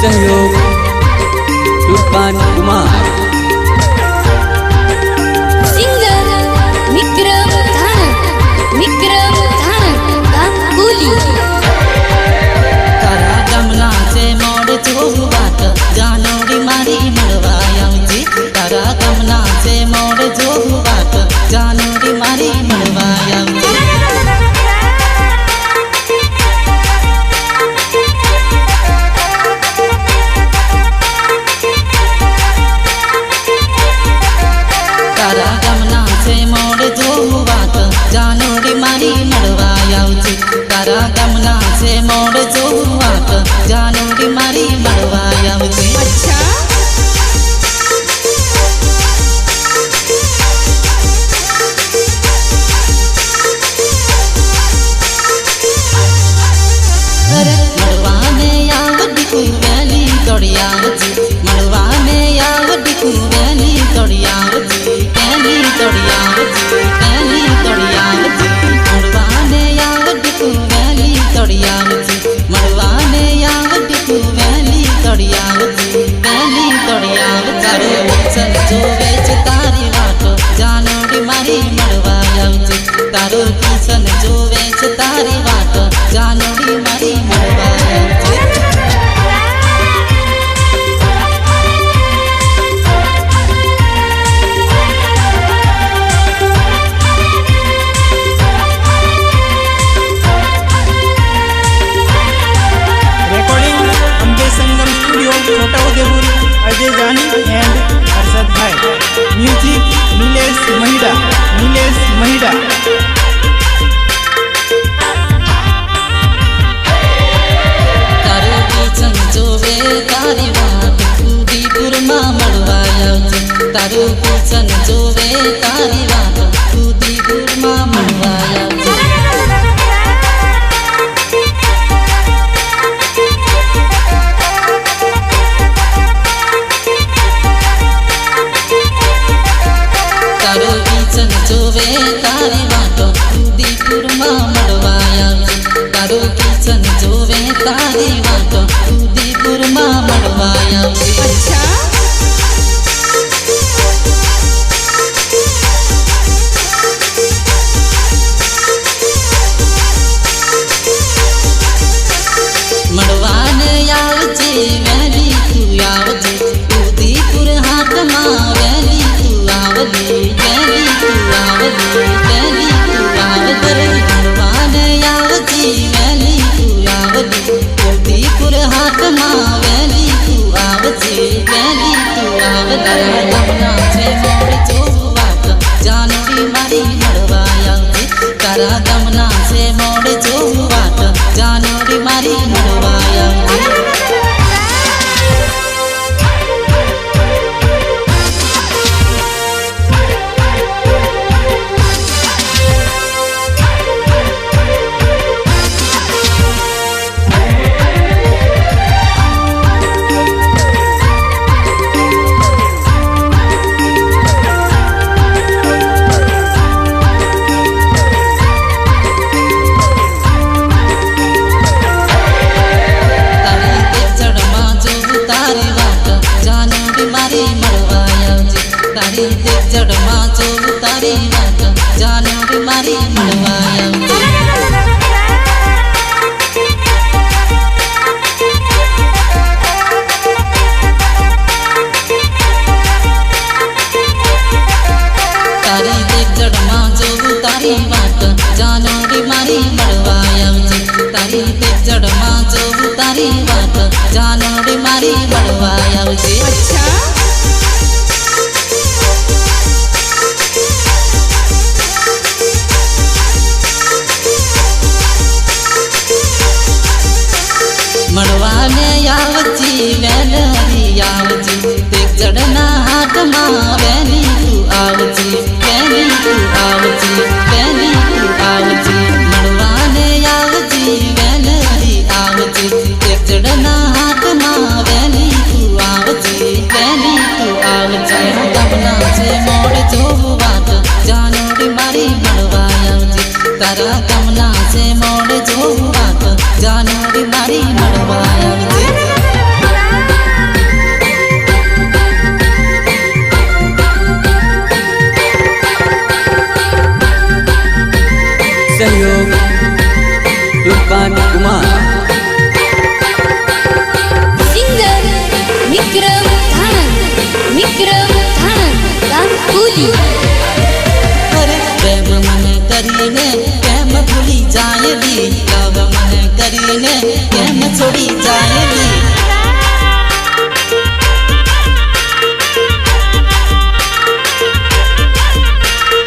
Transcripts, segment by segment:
सहयोग तुफान कुमार सिंगर विक्रम गांगुली तारा गमला से मोड़ जोहू बात जानोड़ी मारी मड़वायावजी तारा गमला से मोड़ जोहू बात जानोड़ी मारी मड़वायावजी तारा गमला से मोड़ जोहू बात जानोड़ी मारी मड़वायावजी तारा गमला से मोड़ जोहू बात जानोड़ी मारी मड़वायावजी अच्छा मड़वाने यावड़ी कोई वैली तोड़ियावजी मड़वाने यावड़ी कोई वैली तोड़ियावजी वैली तोड़ियावजी वैली तोड़ियावजी मड़वाने यावड़ी कोई वैली तोड़ियावजी मड़वाने यावड़ी कोई वैली तोड़ियावजी वैली तोड़ियावजी तारो सन जो वेच तारी वाटो जानोड़ी मारी मड़वायावजी तारो सन जो वेच तारी वाटो जानोड़ी मारी मड़वायावजी recording Ambe Sangam Studio, Chota Udeipur, Ajay Jani and Arshad Bhai. Music Nilesh Mahida. तारो पीछन जोवे तारी वाट उदयपुर मां मड़वायावजी तारो पीछन जोवे तारी वाट उदयपुर मां मड़वायावजी तारो पीछन जोवे तारी वाट उदयपुर मां मड़वायावजी तारो पीछन जोवे तारी वाट उदयपुर मां मड़वायावजी अच्छा मड़वाने यावजी वैली तू आवजी उदयपुर हाट मां वैली तू आवली वैली तू आवली वैली तू आवली मड़वाने यावजी वैली तू आवली उदयपुर हाट मां वैली तू आवजी वैली तू आवली गमला से मोड़ जोहू बात जानोड़ी मारी मड़वायावजी तारा गमला से मोड़ जोहू बात जानोड़ी मारी मड़वायावजी तारी देख जड़मा जो तारी वाट जानोड़ी मारी मड़वायावजी तारी देख जड़मा जो तारी वाट जानोड़ी मारी मड़वायावजी तारी देख जड़मा जो तारी वाट जानोड़ी मारी मड़वायावजी अच्छा मड़वाने यावजी वैली यावजी देख जड़ना हाट मां वैली तू आवजी वैली तू आवजी वैली तू आवजी मड़वाने यावजी वैली आवजी देख जड़ना हाट मां वैली तू आवजी वैली तू आवजी गमला से मोड़ जोहू बात जानोड़ी मारी मड़वायावजी तारा गमला से मोड़ जोहू बात जानोड़ी मारी मड़वायावजी કુમાર સિંગર વિક્રમ ધાણક ગામ બોલી અરે પ્રેમ મને કરીને કેમ ભૂલી જાય દી લવ મને કરીને કેમ છોડી જાય દી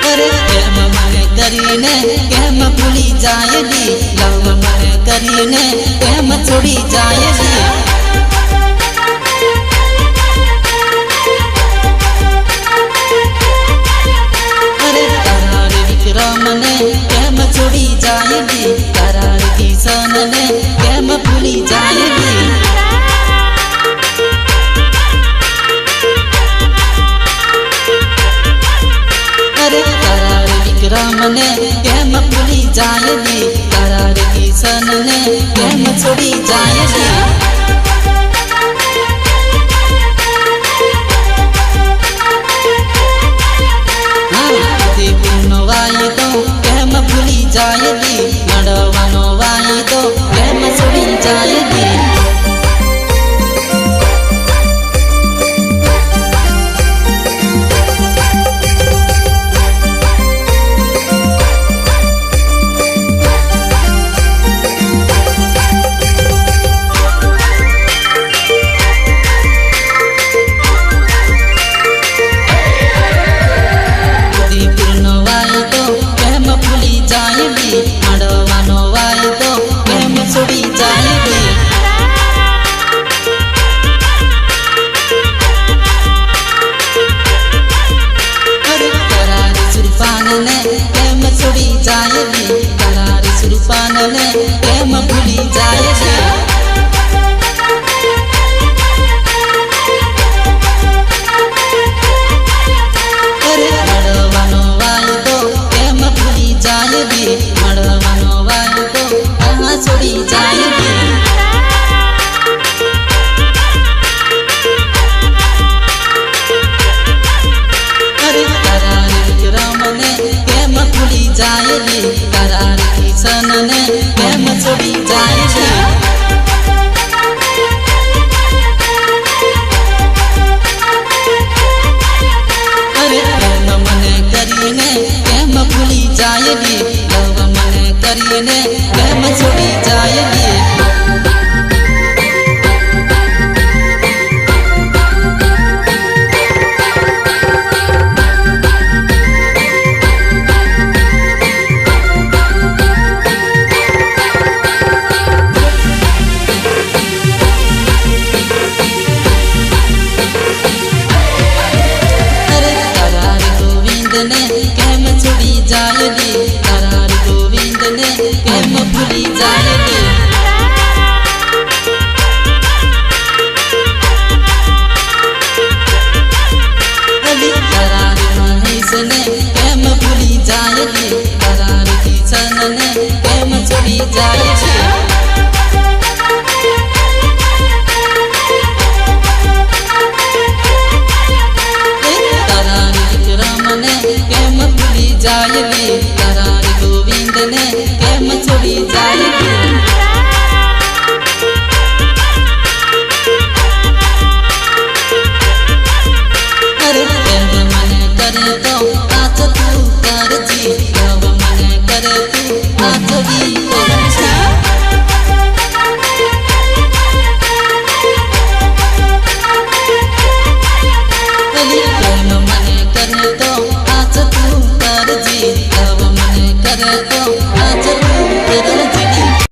અરે પ્રેમ મને કરીને કેમ ભૂલી જાય દી લવ મને કરીને કેમ છોડી જાય દી મને કેમ છોડી જાય દી કરાર કિશનને કેમ ભૂલી જાય દી અરે કરાર વિક્રમને કેમ ભૂલી જાય દી કરાર કિશનને કેમ છોડી જાય દી વાયદો કેમ ભૂલી જાય દી લડવાનો વાયદો કેમ છોડી જાય દી